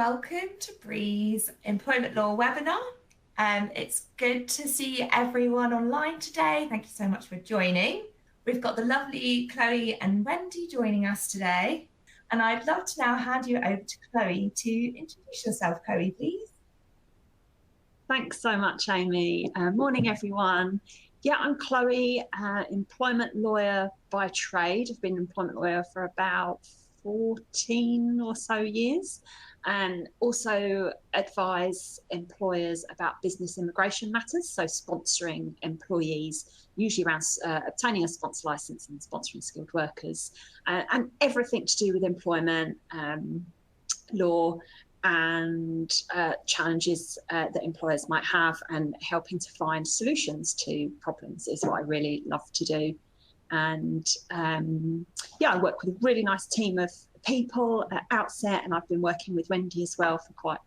welcome to Bree's Employment Law webinar. It's good to see everyone online today. Thank you so much for joining. We've got the lovely Chloe and Wendy joining us today. And I'd love to now hand you over to Chloe to introduce yourself. Chloe, please. Thanks so much, Amy. Morning, everyone. Yeah, I'm Chloe, employment lawyer by trade. I've been an employment lawyer for about 14 or so years, and also advise employers about business immigration matters, so sponsoring employees, usually around obtaining a sponsor license and sponsoring skilled workers, and everything to do with employment law and challenges that employers might have, and helping to find solutions to problems is what I really love to do. And yeah, I work with a really nice team of people at Outset, and I've been working with Wendy as well for quite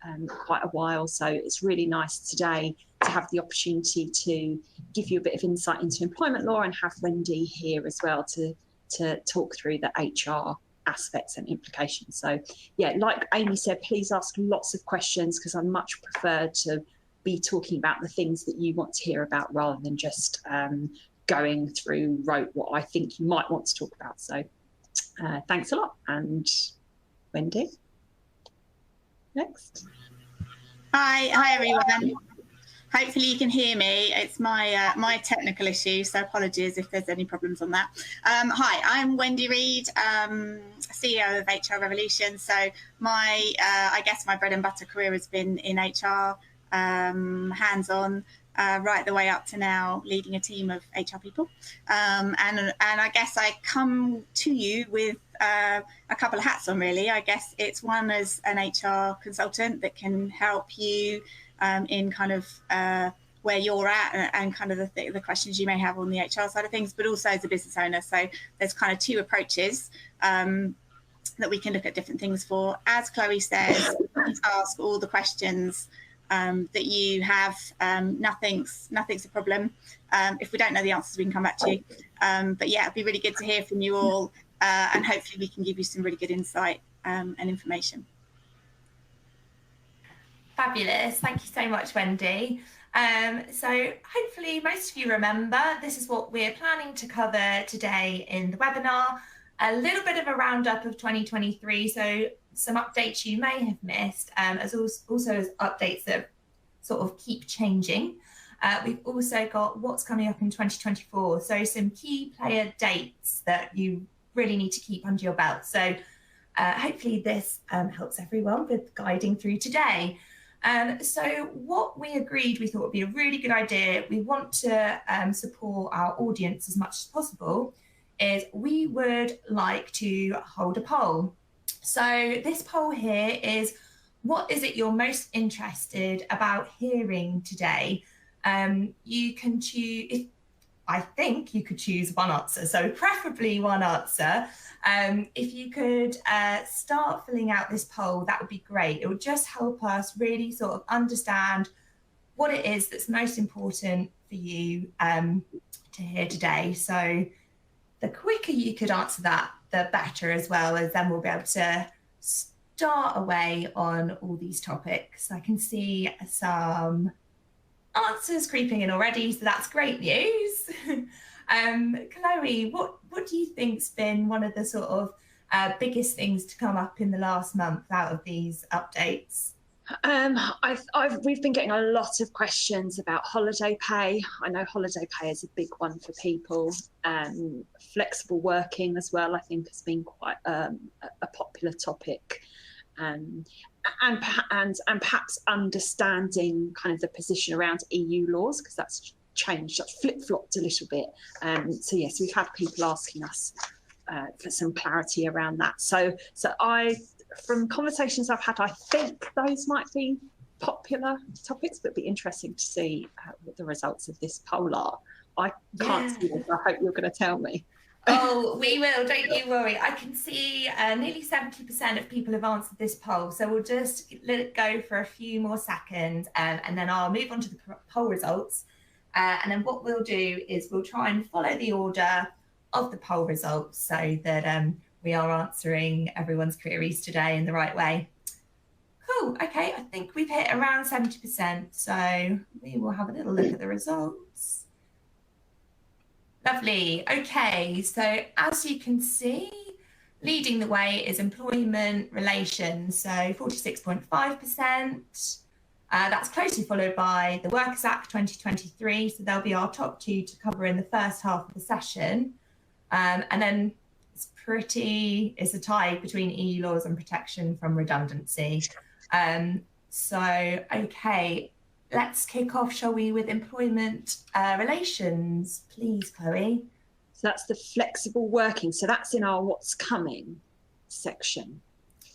a while. So it's really nice today to have the opportunity to give you a bit of insight into employment law and have Wendy here as well to talk through the HR aspects and implications. So yeah, like Amy said, please ask lots of questions, because I much prefer to be talking about the things that you want to hear about rather than just going through rote what I think you might want to talk about. So thanks a lot. And Wendy, next. Hi everyone. Hopefully you can hear me. It's my my technical issue, so apologies if there's any problems on that. Hi, I'm Wendy Read, CEO of HR Revolution. So my I guess my bread and butter career has been in HR, hands-on, right the way up to now leading a team of HR people. And I guess I come to you with a couple of hats on, really. I guess it's one as an HR consultant that can help you in kind of where you're at and kind of the questions you may have on the HR side of things, but also as a business owner. So there's kind of two approaches that we can look at different things for. As Chloe says, please ask all the questions that you have. Nothing's a problem. If we don't know the answers, we can come back to you. But yeah, it'd be really good to hear from you all, and hopefully we can give you some really good insight and information. Fabulous. Thank you so much, Wendy. So hopefully most of you remember, this is what we're planning to cover today in the webinar. A little bit of a roundup of 2023, so some updates you may have missed, as also as updates that sort of keep changing. We've also got what's coming up in 2024, so some key player dates that you really need to keep under your belt. So hopefully this helps everyone with guiding through today. So what we agreed we thought would be a really good idea, we want to support our audience as much as possible, is we would like to hold a poll. So this poll here is, what is it you're most interested about hearing today? You can choose, I think you could choose one answer, so preferably one answer. If you could start filling out this poll, that would be great. It would just help us really sort of understand what it is that's most important for you to hear today. So the quicker you could answer that, the better as well, as then we'll be able to start away on all these topics. I can see some answers creeping in already, so that's great news. Chloe, what do you think's been one of the sort of biggest things to come up in the last month out of these updates? We've been getting a lot of questions about holiday pay. I know holiday pay is a big one for people. Flexible working as well, I think, has been quite a popular topic. And perhaps understanding kind of the position around EU laws, because that's changed, that's flip-flopped a little bit. So yes, we've had people asking us for some clarity around that. So from conversations I've had, I think those might be popular topics, but it'd be interesting to see what the results of this poll are. I can't see it, I hope you're going to tell me. Oh, we will, don't you worry. I can see nearly 70% of people have answered this poll, so we'll just let it go for a few more seconds, and then I'll move on to the poll results. And then what we'll do is we'll try and follow the order of the poll results so that we are answering everyone's queries today in the right way. Oh, okay. I think we've hit around 70%. So we will have a little look at the results. Lovely. Okay. So as you can see, leading the way is employment relations. So 46.5%. That's closely followed by the Workers Act 2023. So they'll be our top two to cover in the first half of the session. And then it's a tie between EU laws and protection from redundancy. Okay, let's kick off, shall we, with employment relations, please, Chloe. So that's the flexible working. So that's in our what's coming section.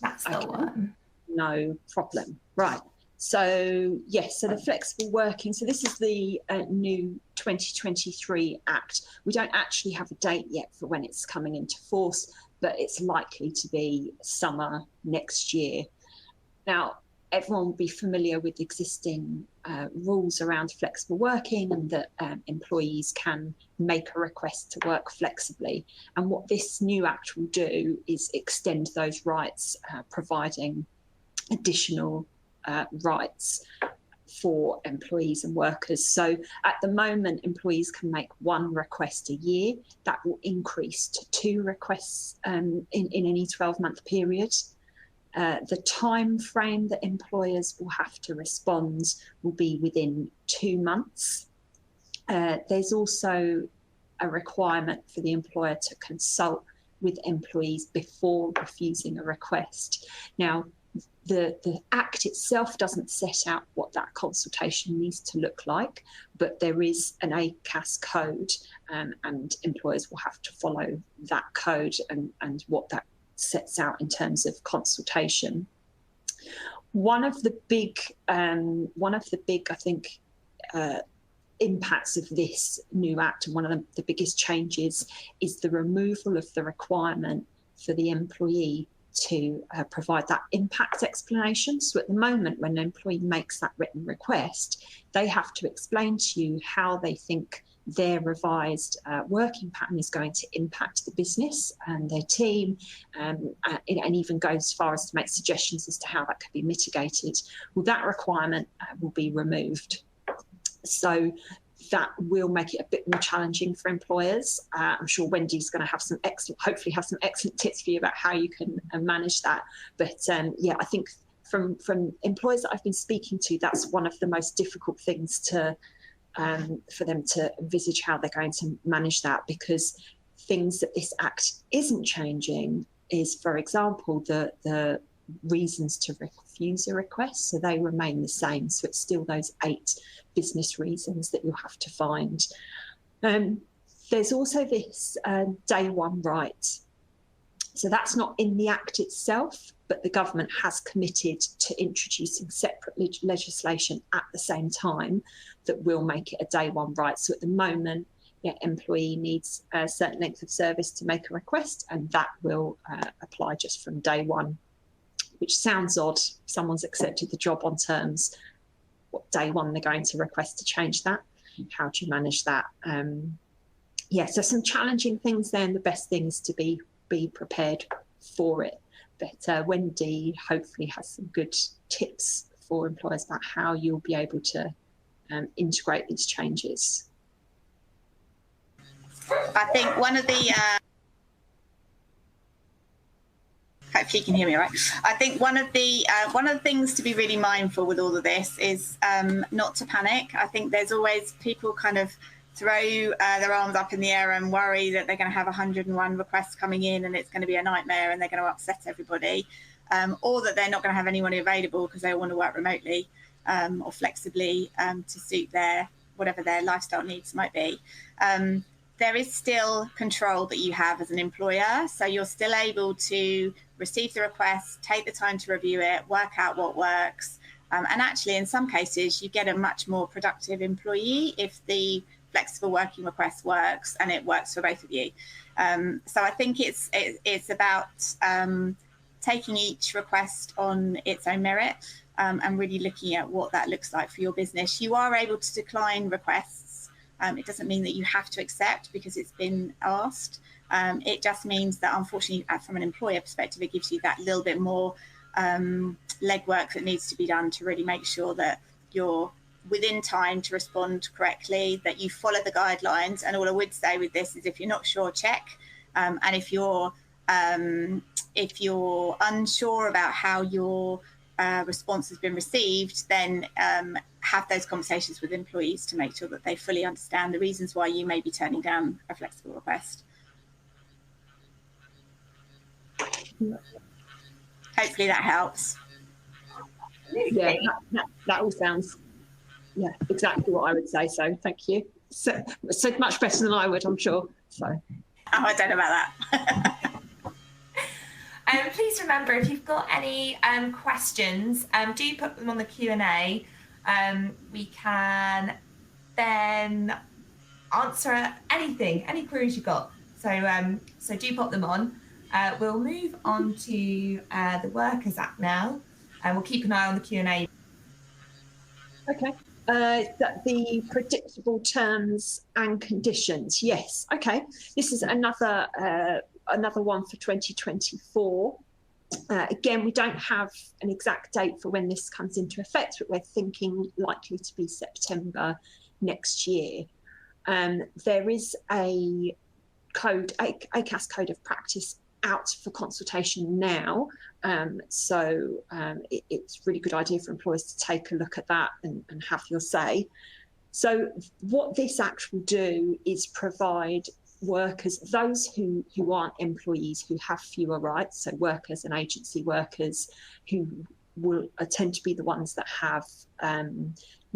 That's the one. No problem. Right. So yes, so the flexible working. So this is the new 2023 Act. We don't actually have a date yet for when it's coming into force, but it's likely to be summer next year. Now, everyone will be familiar with existing rules around flexible working, and that employees can make a request to work flexibly. And what this new Act will do is extend those rights, providing additional rights for employees and workers. So at the moment, employees can make one request a year. That will increase to 2 requests in any 12-month period. The time frame that employers will have to respond will be within 2 months. There's also a requirement for the employer to consult with employees before refusing a request. Now, the Act itself doesn't set out what that consultation needs to look like, but there is an ACAS code, and employers will have to follow that code and what that sets out in terms of consultation. One of the big, I think, impacts of this new Act, and one of the biggest changes, is the removal of the requirement for the employee to provide that impact explanation. So at the moment, when an employee makes that written request, they have to explain to you how they think their revised working pattern is going to impact the business and their team, and even go as far as to make suggestions as to how that could be mitigated. Well, that requirement will be removed. So that will make it a bit more challenging for employers. I'm sure Wendy's going to have hopefully have some excellent tips for you about how you can manage that. But yeah, I think from employers that I've been speaking to, that's one of the most difficult things for them to envisage how they're going to manage that, because things that this Act isn't changing is, for example, the reasons to refuse a request. So they remain the same. So it's still those 8 business reasons that you'll have to find. There's also this day one right. So that's not in the Act itself, but the government has committed to introducing separate legislation at the same time that will make it a day one right. So at the moment, employee needs a certain length of service to make a request, and that will apply just from day one, which sounds odd. Someone's accepted the job on terms. What day one they're going to request to change that? How do you manage that? So some challenging things there, and the best thing is to be prepared for it. But Wendy hopefully has some good tips for employers about how you'll be able to integrate these changes. I think one of the hopefully you can hear me, right? I think one of the things to be really mindful with all of this is not to panic. I think there's always people kind of throw their arms up in the air and worry that they're going to have 101 requests coming in and it's going to be a nightmare and they're going to upset everybody, or that they're not going to have anyone available because they want to work remotely or flexibly to suit whatever their lifestyle needs might be. There is still control that you have as an employer. So you're still able to receive the request, take the time to review it, work out what works. And actually, in some cases, you get a much more productive employee if the flexible working request works and it works for both of you. So I think it's about taking each request on its own merit and really looking at what that looks like for your business. You are able to decline requests. It doesn't mean that you have to accept because it's been asked. It just means that, unfortunately, from an employer perspective, it gives you that little bit more legwork that needs to be done to really make sure that you're within time to respond correctly, that you follow the guidelines. And all I would say with this is, if you're not sure, check. And if you're unsure about how your response has been received, then have those conversations with employees to make sure that they fully understand the reasons why you may be turning down a flexible request. Hopefully that helps. Yeah, that all sounds, yeah, exactly what I would say. So thank you. So much better than I would, I'm sure. So. Oh, I don't know about that. Please remember, if you've got any questions, do put them on the Q&A. We can then answer anything, any queries you've got. So do pop them on. We'll move on to the Workers Act now, and we'll keep an eye on the Q&A. Okay. The predictable terms and conditions. Yes. Okay. This is another one for 2024. Again, we don't have an exact date for when this comes into effect, but we're thinking likely to be September next year. There is a code, ACAS code of practice out for consultation now. It's a really good idea for employers to take a look at that and have your say. So what this act will do is provide workers, those who aren't employees, who have fewer rights, so workers and agency workers, who will tend to be the ones that have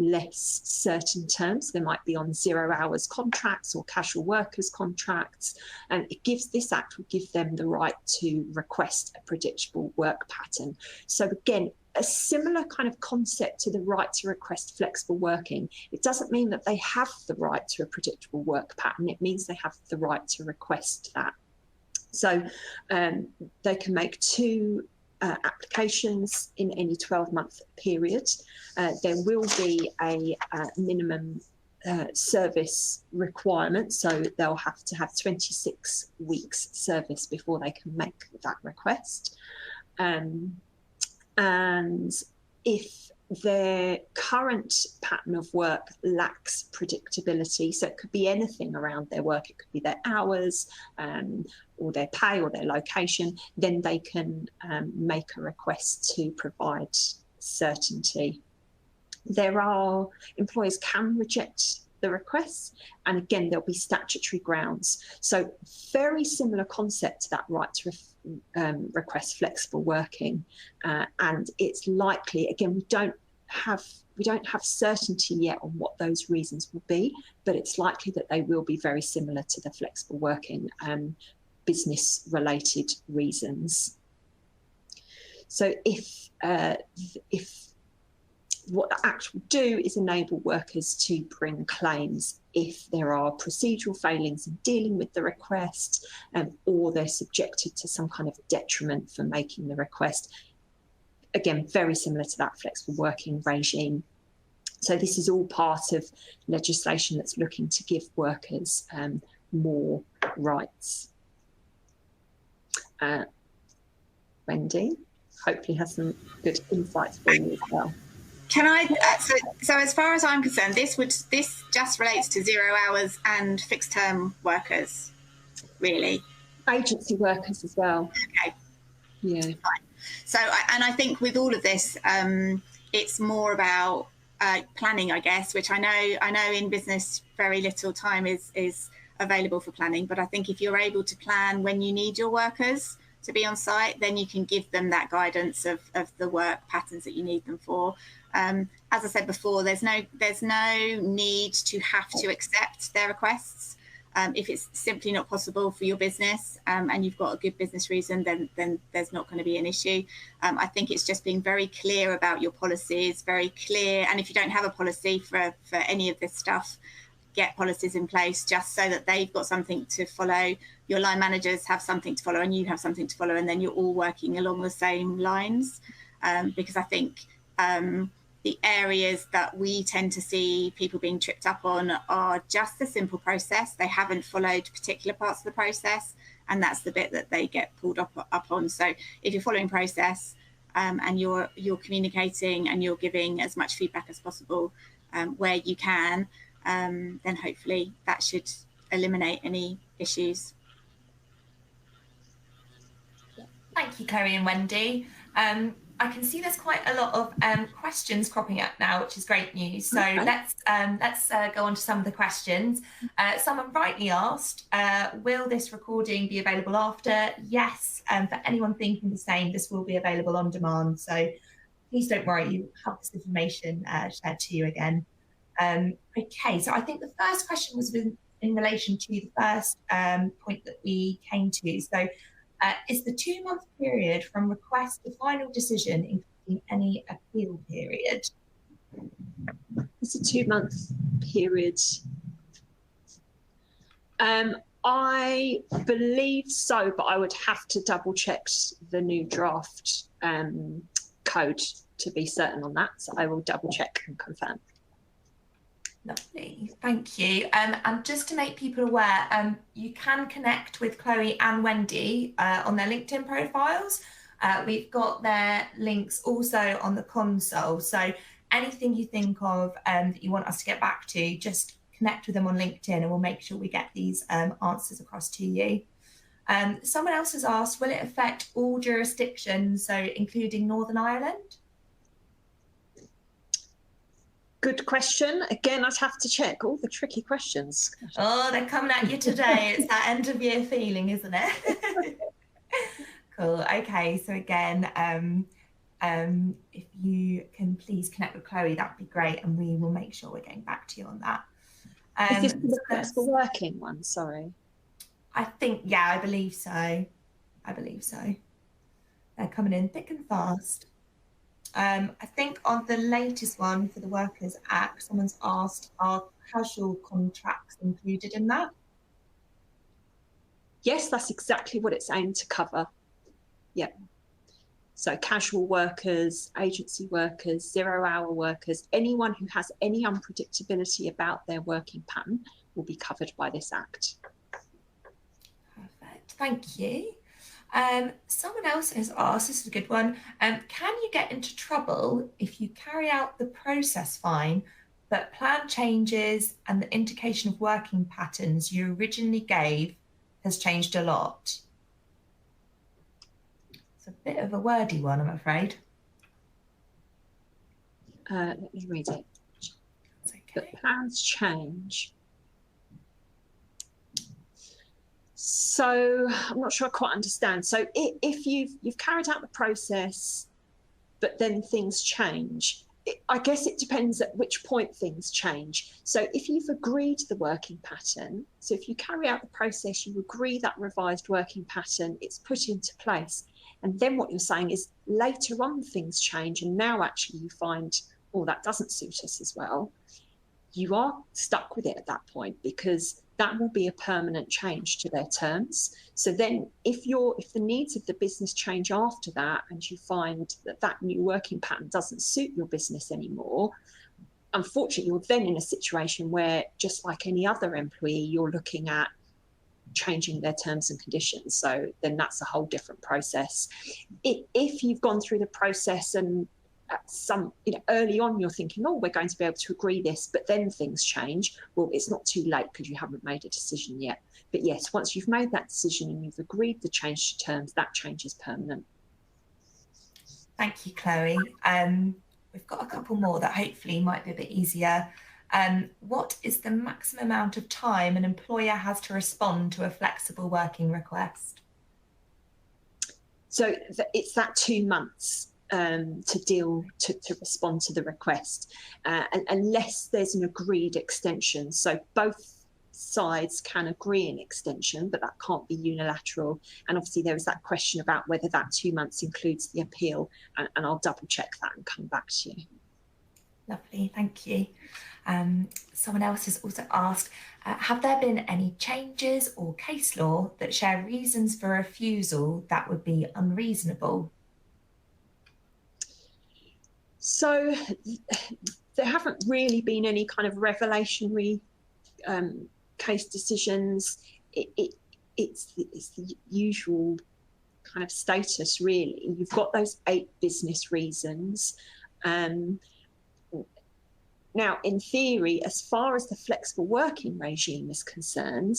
less certain terms. They might be on 0 hours contracts or casual workers contracts, and this act will give them the right to request a predictable work pattern. So again, a similar kind of concept to the right to request flexible working. It doesn't mean that they have the right to a predictable work pattern. It means they have the right to request that. So they can make 2 applications in any 12-month period. There will be a minimum service requirement, so they'll have to have 26 weeks service before they can make that request. And if their current pattern of work lacks predictability, so it could be anything around their work, it could be their hours or their pay or their location, then they can make a request to provide certainty. Employers can reject the requests, and again, there'll be statutory grounds. So very similar concept to that right to request flexible working, and it's likely, again, we don't have certainty yet on what those reasons will be, but it's likely that they will be very similar to the flexible working business related reasons. So if what the Act will do is enable workers to bring claims if there are procedural failings in dealing with the request, or they're subjected to some kind of detriment for making the request. Again, very similar to that flexible working regime. So this is all part of legislation that's looking to give workers more rights. Wendy hopefully has some good insights for you as well. Can I? So as far as I'm concerned, this just relates to 0 hours and fixed term workers, really. Agency workers as well. Okay. Yeah. Fine. So, and I think with all of this, it's more about planning, I guess, which I know in business very little time is available for planning. But I think if you're able to plan when you need your workers to be on site, then you can give them that guidance of the work patterns that you need them for. As I said before, there's no need to have to accept their requests. If it's simply not possible for your business and you've got a good business reason, then there's not going to be an issue. I think it's just being very clear about your policies, very clear. And if you don't have a policy for any of this stuff, get policies in place just so that they've got something to follow. Your line managers have something to follow and you have something to follow, and then you're all working along the same lines. Because I think the areas that we tend to see people being tripped up on are just the simple process. They haven't followed particular parts of the process, and that's the bit that they get pulled up on. So if you're following process, and you're communicating and you're giving as much feedback as possible where you can, then hopefully that should eliminate any issues. Thank you, Chloe and Wendy. I can see there's quite a lot of questions cropping up now, which is great news. So Okay. let's go on to some of the questions. Someone rightly asked, will this recording be available after? Yes, for anyone thinking the same, this will be available on demand. So please don't worry, you have this information shared to you again. Okay, so I think the first question was in relation to the first point that we came to. So is the 2-month period from request to final decision including any appeal period? It's a 2-month period. I believe so, but I would have to double check the new draft code to be certain on that. So I will double check and confirm. Lovely, thank you. And just to make people aware, you can connect with Chloe and Wendy on their LinkedIn profiles. We've got their links also on the console. So anything you think of that you want us to get back to, just connect with them on LinkedIn and we'll make sure we get these answers across to you. Someone else has asked, will it affect all jurisdictions, so including Northern Ireland? Good question. Again, I'd have to check all the tricky questions. Oh, they're coming at you today. It's that end of year feeling, isn't it? Cool. Okay. So again, if you can please connect with Chloe, that'd be great. And we will make sure we're getting back to you on that. Is this the flexible working one? Sorry. I think, yeah, I believe so. I believe so. They're coming in thick and fast. I think on the latest one for the Workers Act, someone's asked, are casual contracts included in that? Yes, that's exactly what it's aimed to cover. Yeah. So casual workers, agency workers, 0-hour workers, anyone who has any unpredictability about their working pattern will be covered by this Act. Perfect, thank you. Someone else has asked, this is a good one, can you get into trouble if you carry out the process fine, but plan changes and the indication of working patterns you originally gave has changed a lot? It's a bit of a wordy one, I'm afraid. Let me read it. That's okay. The plans change. So I'm not sure I quite understand. So if you've carried out the process, but then things change, I guess it depends at which point things change. So if you've agreed the working pattern, so if you carry out the process, you agree that revised working pattern, it's put into place. And then what you're saying is later on things change and now actually you find, oh, that doesn't suit us as well. You are stuck with it at that point because that will be a permanent change to their terms. So then if the needs of the business change after that and you find that that new working pattern doesn't suit your business anymore, unfortunately, you're then in a situation where, just like any other employee, you're looking at changing their terms and conditions. So then that's a whole different process. If you've gone through the process and early on you're thinking, oh, we're going to be able to agree this, but then things change, well, it's not too late because you haven't made a decision yet. But yes, once you've made that decision and you've agreed the change to terms, that change is permanent. Thank you, Chloe. We've got a couple more that hopefully might be a bit easier. What is the maximum amount of time an employer has to respond to a flexible working request? So it's that 2 months to respond to the request, and unless there's an agreed extension. So both sides can agree an extension, but that can't be unilateral. And obviously there is that question about whether that 2 months includes the appeal, and I'll double check that and come back to you. Lovely, thank you. Someone else has also asked, have there been any changes or case law that share reasons for refusal that would be unreasonable? So there haven't really been any kind of revelationary case decisions. It's the usual kind of status, really. You've got those 8 business reasons. Now, in theory, as far as the flexible working regime is concerned,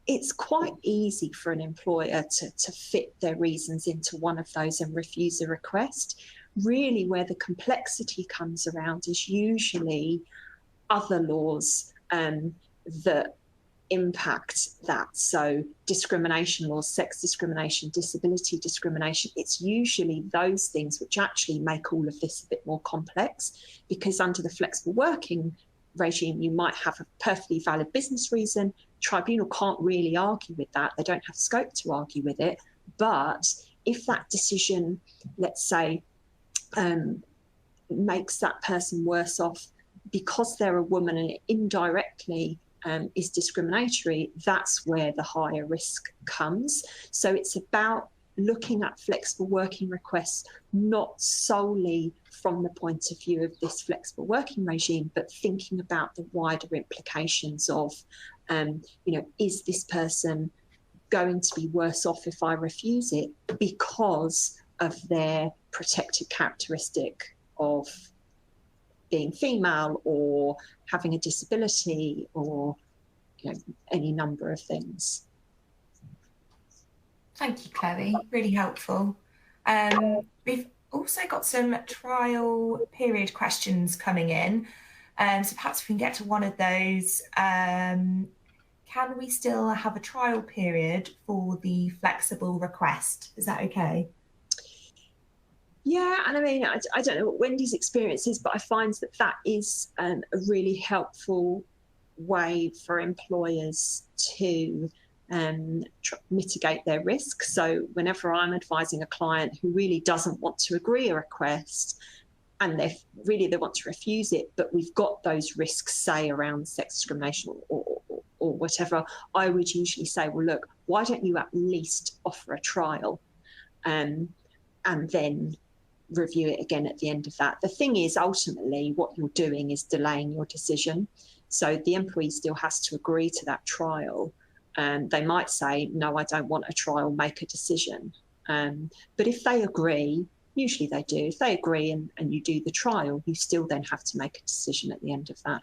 it's quite easy for an employer to fit their reasons into one of those and refuse a request. Really, where the complexity comes around is usually other laws that impact that. So discrimination laws, sex discrimination, disability discrimination, it's usually those things which actually make all of this a bit more complex, because under the flexible working regime, you might have a perfectly valid business reason. Tribunal can't really argue with that. They don't have scope to argue with it. But if that decision, let's say, makes that person worse off because they're a woman and it indirectly is discriminatory, that's where the higher risk comes. So it's about looking at flexible working requests not solely from the point of view of this flexible working regime, but thinking about the wider implications of, is this person going to be worse off if I refuse it because of their protected characteristic of being female or having a disability or any number of things. Thank you, Chloe. Really helpful. We've also got some trial period questions coming in. So perhaps we can get to one of those. Can we still have a trial period for the flexible request? Is that okay? Yeah, and I mean, I don't know what Wendy's experience is, but I find that is a really helpful way for employers to mitigate their risk. So whenever I'm advising a client who really doesn't want to agree a request and they want to refuse it, but we've got those risks, say, around sex discrimination or whatever, I would usually say, well, look, why don't you at least offer a trial and then review it again at the end of that. The thing is, ultimately, what you're doing is delaying your decision. So the employee still has to agree to that trial. And they might say, no, I don't want a trial, make a decision. But if they agree, usually they do, if they agree and you do the trial, you still then have to make a decision at the end of that.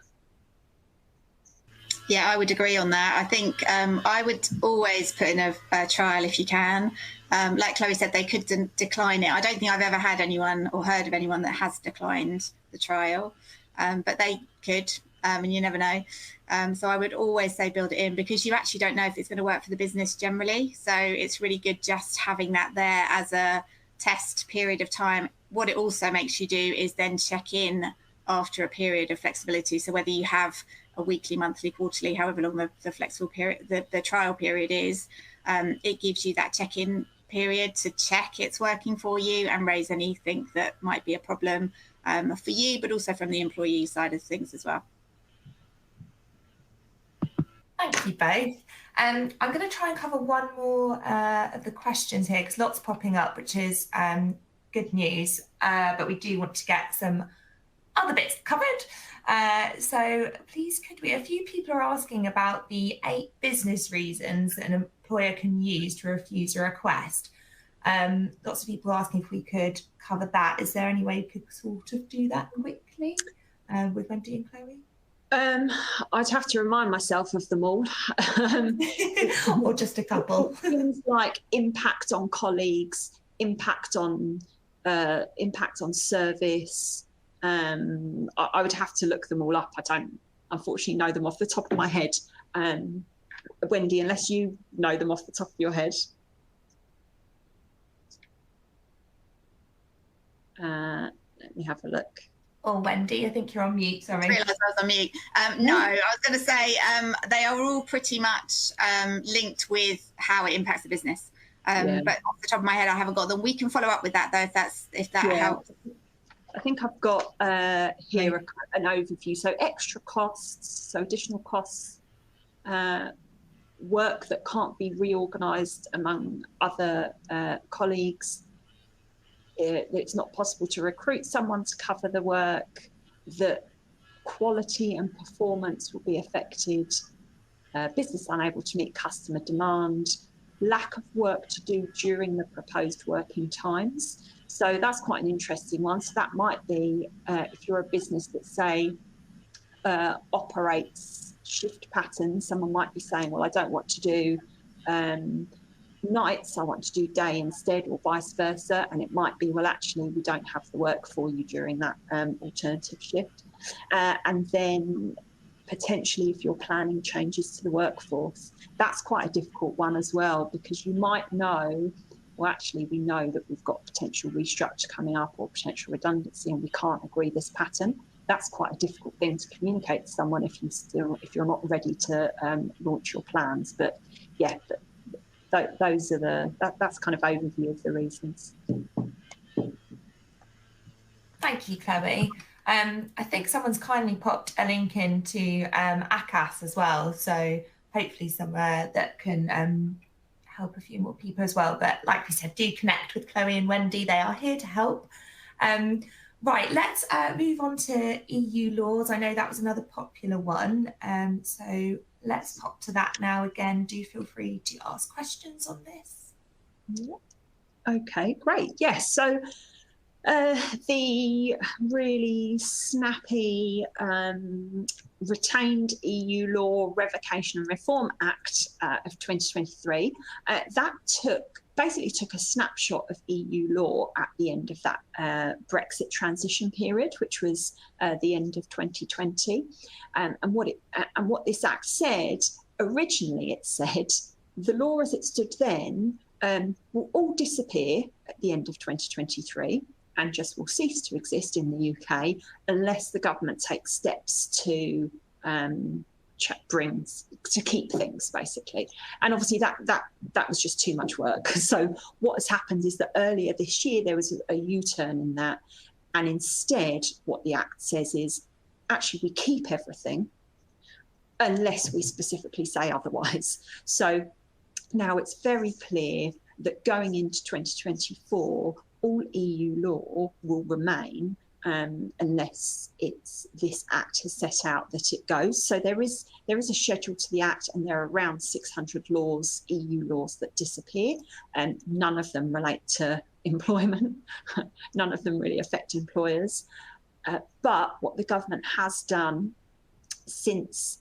Yeah, I would agree on that. I think I would always put in a trial if you can. Like Chloe said, they could decline it. I don't think I've ever had anyone or heard of anyone that has declined the trial, but they could, and you never know. So I would always say build it in, because you actually don't know if it's going to work for the business generally. So it's really good just having that there as a test period of time. What it also makes you do is then check in after a period of flexibility. So whether you have a weekly, monthly, quarterly, however long the flexible period, the trial period is, it gives you that check-in period to check it's working for you and raise anything that might be a problem for you, but also from the employee side of things as well. Thank you both. I'm going to try and cover one more of the questions here, because lots popping up, which is good news, but we do want to get some other bits covered. So please, a few people are asking about the 8 business reasons that an employer can use to refuse a request. Lots of people asking if we could cover that. Is there any way we could sort of do that quickly with Wendy and Chloe? I'd have to remind myself of them all. Or just a couple. Things like impact on colleagues, impact on service. I would have to look them all up. I don't, unfortunately, know them off the top of my head. Wendy, unless you know them off the top of your head. Let me have a look. Oh, Wendy, I think you're on mute, sorry. I realised I was on mute. No, I was going to say they are all pretty much linked with how it impacts the business. But off the top of my head, I haven't got them. We can follow up with that, though, if that helps. I think I've got here an overview. So extra costs, so additional costs, work that can't be reorganised among other colleagues. It's not possible to recruit someone to cover the work, that quality and performance will be affected, business unable to meet customer demand, lack of work to do during the proposed working times. So that's quite an interesting one. So that might be if you're a business that, say, operates shift patterns, someone might be saying, well, I don't want to do nights, I want to do day instead, or vice versa. And it might be, well, actually, we don't have the work for you during that alternative shift. And then potentially if you're planning changes to the workforce, that's quite a difficult one as well, because you might know, well, actually, we know that we've got potential restructure coming up or potential redundancy, and we can't agree this pattern. That's quite a difficult thing to communicate to someone if you're not ready to launch your plans. But yeah, those are that's kind of overview of the reasons. Thank you, Chloe. I think someone's kindly popped a link into ACAS as well, so hopefully somewhere that can help a few more people as well. But like we said, do connect with Chloe and Wendy. They are here to help. Right, let's move on to EU laws. I know that was another popular one. So let's pop to that now. Again, do feel free to ask questions on this. Okay, great. Yes, so the really snappy retained EU Law Revocation and Reform Act of 2023, that basically took a snapshot of EU law at the end of that Brexit transition period, which was the end of 2020. And what this act said, originally it said, the law as it stood then will all disappear at the end of 2023 and just will cease to exist in the UK unless the government takes steps to keep things, basically. And obviously that was just too much work. So what has happened is that earlier this year there was a U-turn in that, and instead what the Act says is actually we keep everything unless we specifically say otherwise. So now it's very clear that going into 2024, all EU law will remain unless this Act has set out that it goes. So there is a schedule to the Act, and there are around 600 laws, EU laws, that disappear, and none of them relate to employment. None of them really affect employers. But what the government has done since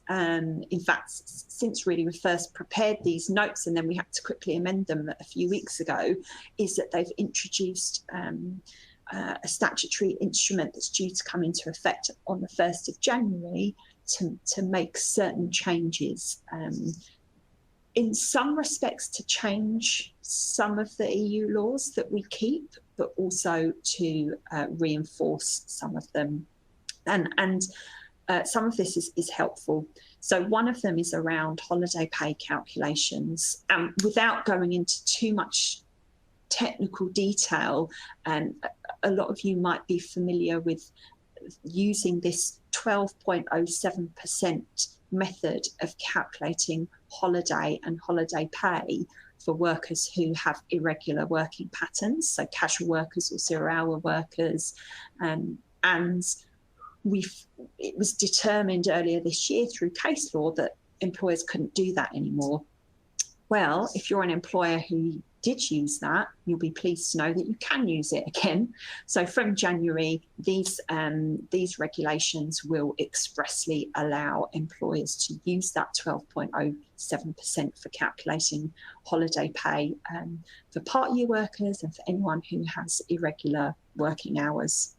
really we first prepared these notes and then we had to quickly amend them a few weeks ago, is that they've introduced a statutory instrument that's due to come into effect on the 1st of January to make certain changes, in some respects to change some of the EU laws that we keep, but also to reinforce some of them. And some of this is helpful. So one of them is around holiday pay calculations. Without going into too much technical detail, and a lot of you might be familiar with using this 12.07% method of calculating holiday and holiday pay for workers who have irregular working patterns, so casual workers or 0-hour workers, and it was determined earlier this year through case law that employers couldn't do that anymore. Well, if you're an employer who did use that, you'll be pleased to know that you can use it again. So from January, these regulations will expressly allow employers to use that 12.07% for calculating holiday pay for part-year workers and for anyone who has irregular working hours.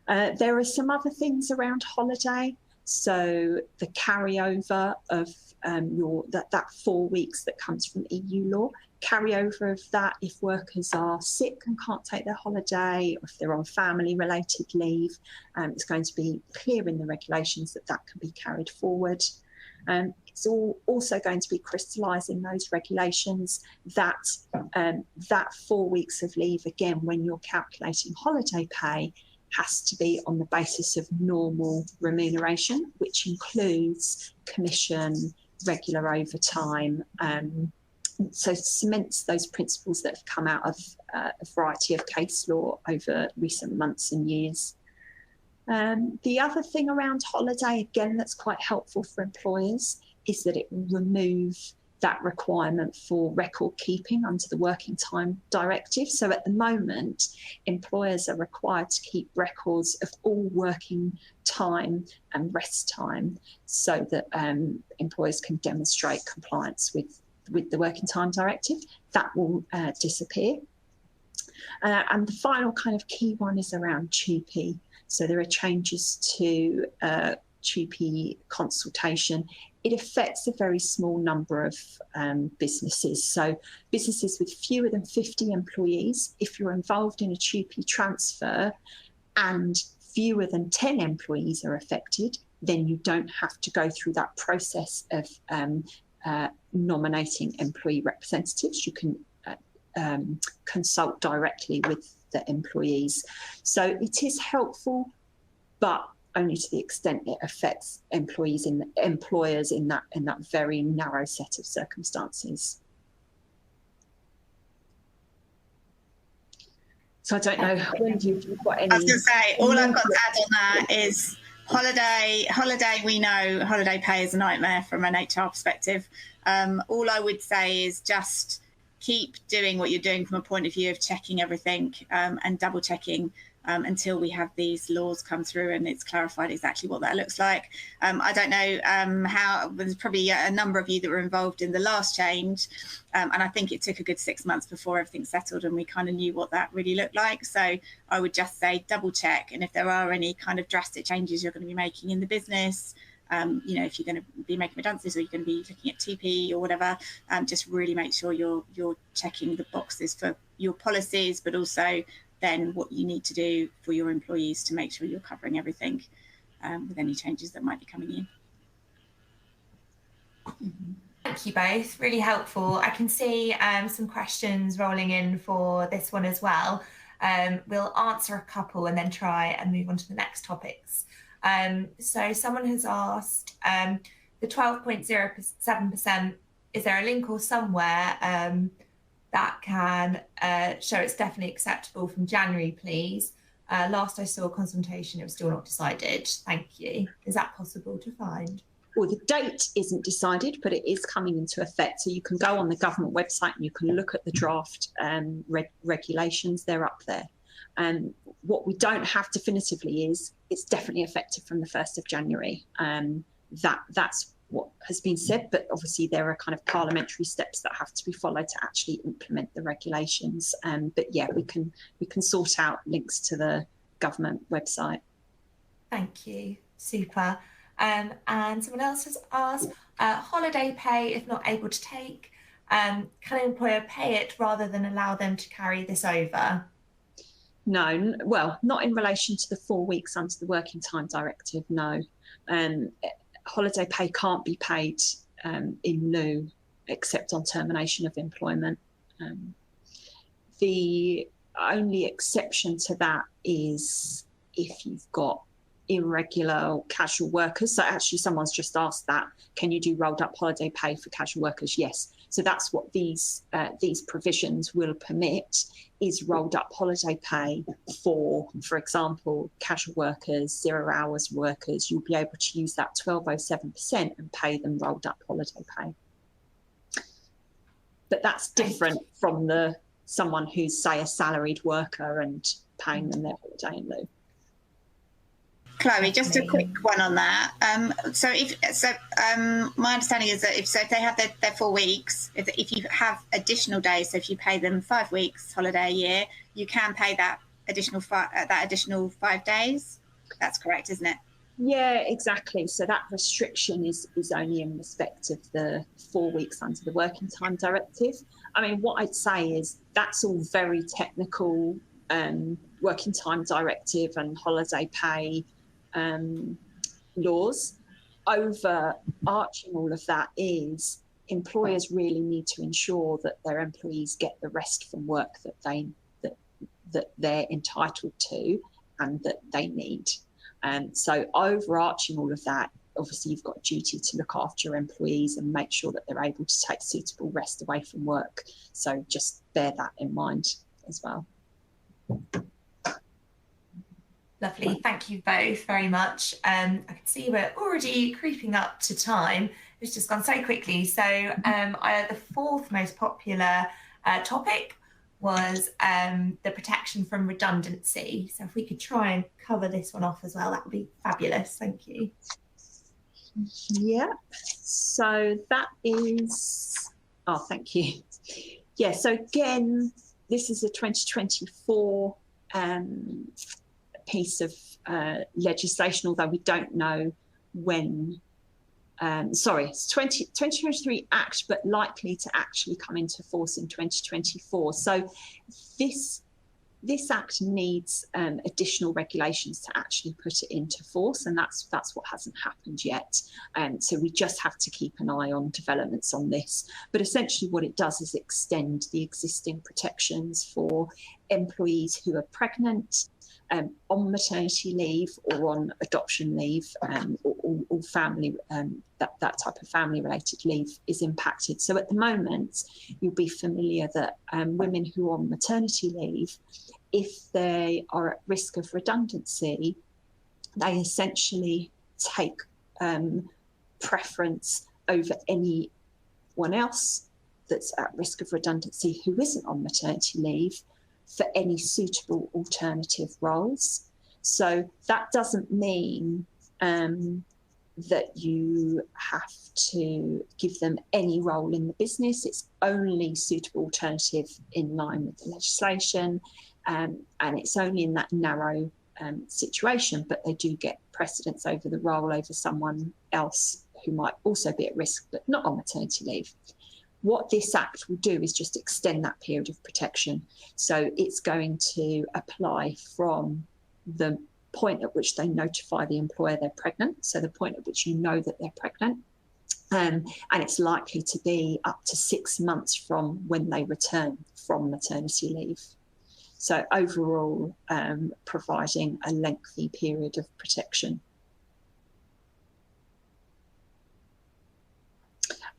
There are some other things around holiday. So the carryover of that 4 weeks that comes from EU law, carryover of that if workers are sick and can't take their holiday, or if they're on family-related leave, it's going to be clear in the regulations that that can be carried forward. It's also going to be crystallising those regulations that that 4 weeks of leave, again, when you're calculating holiday pay, has to be on the basis of normal remuneration, which includes commission, regular overtime. So cements those principles that have come out of a variety of case law over recent months and years. The other thing around holiday, again, that's quite helpful for employers is that it will remove that requirement for record keeping under the Working Time Directive. So at the moment, employers are required to keep records of all working time and rest time so that employers can demonstrate compliance with the Working Time Directive. That will disappear. And the final kind of key one is around TUPE. So there are changes to TUPE consultation. It affects a very small number of businesses. So businesses with fewer than 50 employees, if you're involved in a TUPE transfer and fewer than 10 employees are affected, then you don't have to go through that process of nominating employee representatives. You can consult directly with the employees. So it is helpful, but only to the extent it affects employers in that very narrow set of circumstances. So I don't know, Wendy, if you've got any. I was going to say, all I've got to add on that is holiday. We know holiday pay is a nightmare from an HR perspective. All I would say is just keep doing what you're doing from a point of view of checking everything and double checking until we have these laws come through and it's clarified exactly what that looks like. I don't know how, there's probably a number of you that were involved in the last change, and I think it took a good 6 months before everything settled and we kind of knew what that really looked like. So I would just say double check, and if there are any kind of drastic changes you're going to be making in the business, you know, if you're going to be making redundancies or you're going to be looking at TP or whatever, just really make sure you're checking the boxes for your policies, but also then what you need to do for your employees to make sure you're covering everything with any changes that might be coming in. Thank you both, really helpful. I can see some questions rolling in for this one as well. We'll answer a couple and then try and move on to the next topics. So someone has asked, the 12.07%, is there a link or somewhere that can show it's definitely acceptable from January, please? Last I saw consultation, it was still not decided. Thank you. Is that possible to find? Well, the date isn't decided, but it is coming into effect. So you can go on the government website and you can look at the draft regulations. They're up there. And what we don't have definitively is it's definitely effective from the 1st of January. That's what has been said, but obviously there are kind of parliamentary steps that have to be followed to actually implement the regulations. But yeah, we can sort out links to the government website. Thank you, super. And someone else has asked, holiday pay if not able to take, can an employer pay it rather than allow them to carry this over? No, well, not in relation to the 4 weeks under the Working Time Directive, no. Holiday pay can't be paid in lieu except on termination of employment. The only exception to that is if you've got irregular or casual workers. So actually someone's just asked that, can you do rolled up holiday pay for casual workers? Yes. So that's what these provisions will permit, is rolled up holiday pay for example, casual workers, 0 hours workers. You'll be able to use that 12.07% and pay them rolled up holiday pay. But that's different from someone who's, say, a salaried worker and paying them their holiday in lieu. Chloe, just a quick one on that. My understanding is that if they have their 4 weeks, if you have additional days, so if you pay them 5 weeks holiday a year, you can pay that additional 5 days. That's correct, isn't it? Yeah, exactly. So that restriction is only in respect of the 4 weeks under the Working Time Directive. I mean, what I'd say is that's all very technical, Working Time Directive and holiday pay laws. Overarching all of that is employers really need to ensure that their employees get the rest from work that they're entitled to and that they need. So overarching all of that, obviously you've got a duty to look after your employees and make sure that they're able to take suitable rest away from work. So just bear that in mind as well. Lovely, thank you both very much. I can see we're already creeping up to time. it's just gone so quickly. So the fourth most popular topic was the protection from redundancy. So if we could try and cover this one off as well, that would be fabulous. Thank you. Yeah, so that is, oh, thank you. Yeah, so again, this is a 2024 piece of legislation, although we don't know when, sorry, it's 2023 Act, but likely to actually come into force in 2024. So this Act needs additional regulations to actually put it into force, and that's what hasn't happened yet. So we just have to keep an eye on developments on this. But essentially what it does is extend the existing protections for employees who are pregnant, on maternity leave or on adoption leave, or family, that type of family-related leave is impacted. So at the moment, you'll be familiar that women who are on maternity leave, if they are at risk of redundancy, they essentially take preference over anyone else that's at risk of redundancy who isn't on maternity leave for any suitable alternative roles. So that doesn't mean that you have to give them any role in the business. It's only suitable alternative in line with the legislation, and it's only in that narrow situation, but they do get precedence over the role over someone else who might also be at risk but not on maternity leave. What this Act will do is just extend that period of protection. So it's going to apply from the point at which they notify the employer they're pregnant, so the point at which you know that they're pregnant, and it's likely to be up to 6 months from when they return from maternity leave. So overall, providing a lengthy period of protection.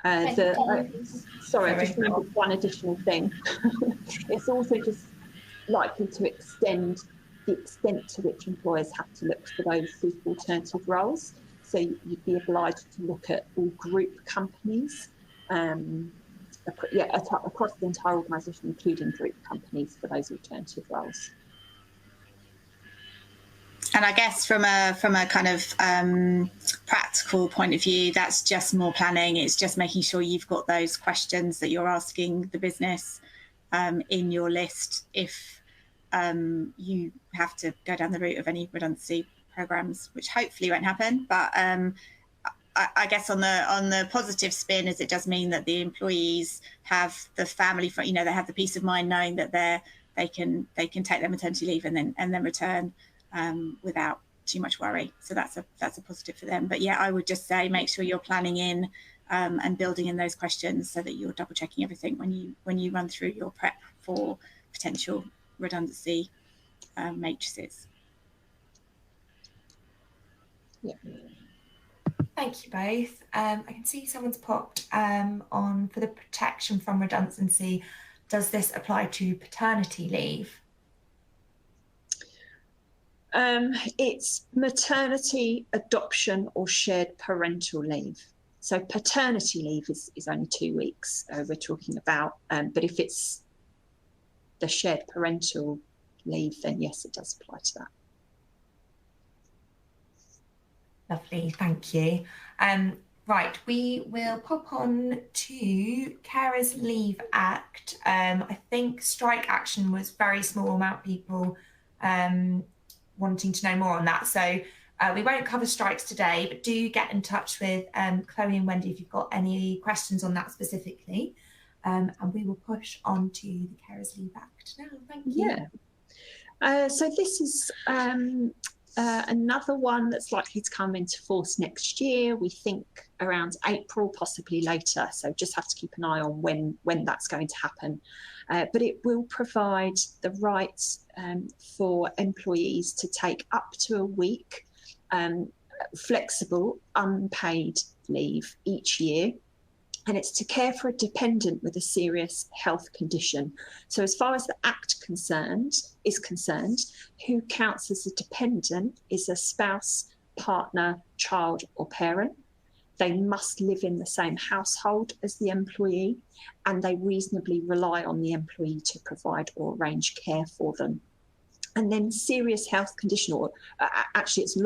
Sorry, I just remembered one additional thing. It's also just likely to extend the extent to which employers have to look for those suitable alternative roles. So you'd be obliged to look at all group companies, across the entire organisation, including group companies, for those alternative roles. And I guess from a kind of practical point of view, that's just more planning. It's just making sure you've got those questions that you're asking the business in your list if you have to go down the route of any redundancy programs, which hopefully won't happen. But I guess on the positive spin is it does mean that the employees have the family, they have the peace of mind knowing that they can take their maternity leave and then return without too much worry. So that's a positive for them. But yeah, I would just say make sure you're planning in and building in those questions so that you're double checking everything when you run through your prep for potential redundancy matrices. Yeah. Thank you both. I can see someone's popped on for the protection from redundancy. Does this apply to paternity leave? It's maternity, adoption, or shared parental leave. So paternity leave is only 2 weeks we're talking about, but if it's the shared parental leave, then yes, it does apply to that. Lovely, thank you. Right, we will pop on to Carers Leave Act. I think strike action was very small amount of people wanting to know more on that. So we won't cover strikes today, but do get in touch with Chloe and Wendy if you've got any questions on that specifically. And we will push on to the Carers Leave Act now. Thank you. Yeah. So this is another one that's likely to come into force next year. We think around April, possibly later. So just have to keep an eye on when that's going to happen. But it will provide the rights for employees to take up to a week flexible, unpaid leave each year. And it's to care for a dependent with a serious health condition. So as far as the Act is concerned, who counts as a dependent is a spouse, partner, child or parent. they must live in the same household as the employee, and they reasonably rely on the employee to provide or arrange care for them. And then serious health condition, or actually it's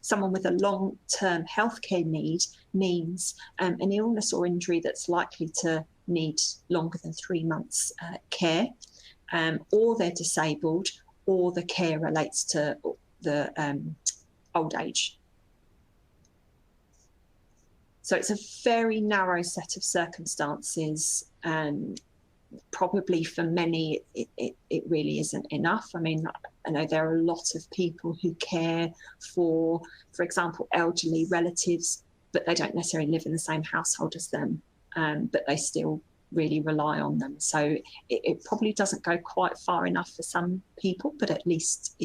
someone with a long-term healthcare need means an illness or injury that's likely to need longer than 3 months care, or they're disabled, or the care relates to the old age. So it's a very narrow set of circumstances, and probably for many it really isn't enough. I mean, I know there are a lot of people who care for example, elderly relatives, but they don't necessarily live in the same household as them, but they still really rely on them. So it probably doesn't go quite far enough for some people, but at least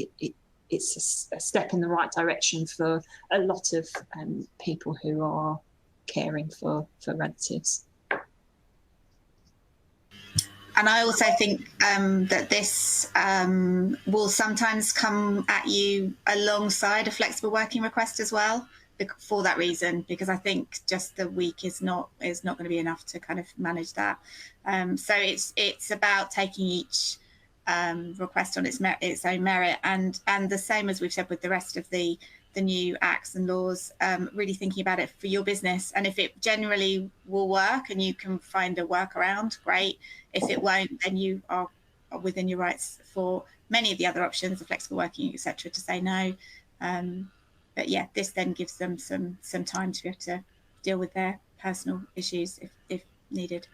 it's a step in the right direction for a lot of people who are caring for relatives. And I also think that this will sometimes come at you alongside a flexible working request as well, for that reason, because I think just the week is not going to be enough to kind of manage that. So it's about taking each request on its own merit, and the same as we've said with the rest of the new acts and laws, really thinking about it for your business. And if it generally will work and you can find a workaround, great. If it won't, then you are within your rights for many of the other options, the flexible working, etc., to say no. But yeah, this then gives them some time to be able to deal with their personal issues if needed.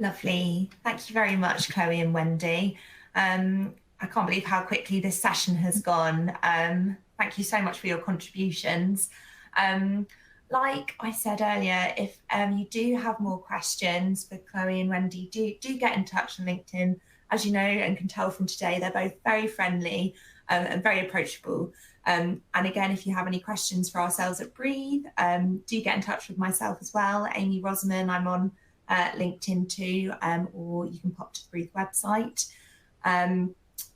Lovely. Thank you very much, Chloe and Wendy. I can't believe how quickly this session has gone. Thank you so much for your contributions. Like I said earlier, if you do have more questions for Chloe and Wendy, do get in touch on LinkedIn. As you know and can tell from today, they're both very friendly and very approachable. And again, if you have any questions for ourselves at Breathe, do get in touch with myself as well, Amy Rosamond. I'm on LinkedIn too, or you can pop to the Breathe website.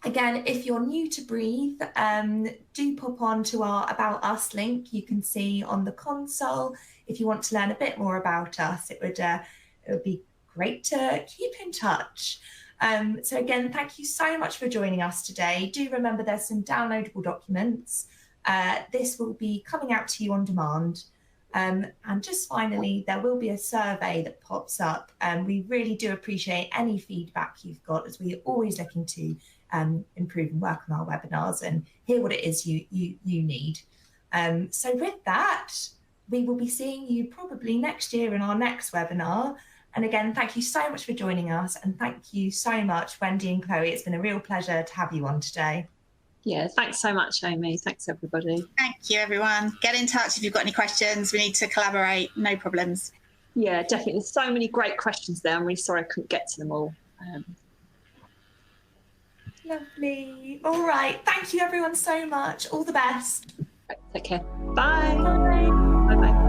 Again, if you're new to Breathe, do pop on to our About Us link. You can see on the console. If you want to learn a bit more about us, it would be great to keep in touch. So again, thank you so much for joining us today. Do remember there's some downloadable documents. This will be coming out to you on demand. And just finally, there will be a survey that pops up. We really do appreciate any feedback you've got, as we're always looking to improve and work on our webinars and hear what it is you need. So with that, we will be seeing you probably next year in our next webinar. And again, thank you so much for joining us. And thank you so much, Wendy and Chloe. It's been a real pleasure to have you on today. Yeah, thanks so much, Amy. Thanks, everybody. Thank you, everyone. Get in touch if you've got any questions. We need to collaborate. No problems. Yeah, definitely. There's so many great questions there. I'm really sorry I couldn't get to them all. Lovely. All right. Thank you, everyone, so much. All the best. Take care. Bye. Bye. Bye-bye.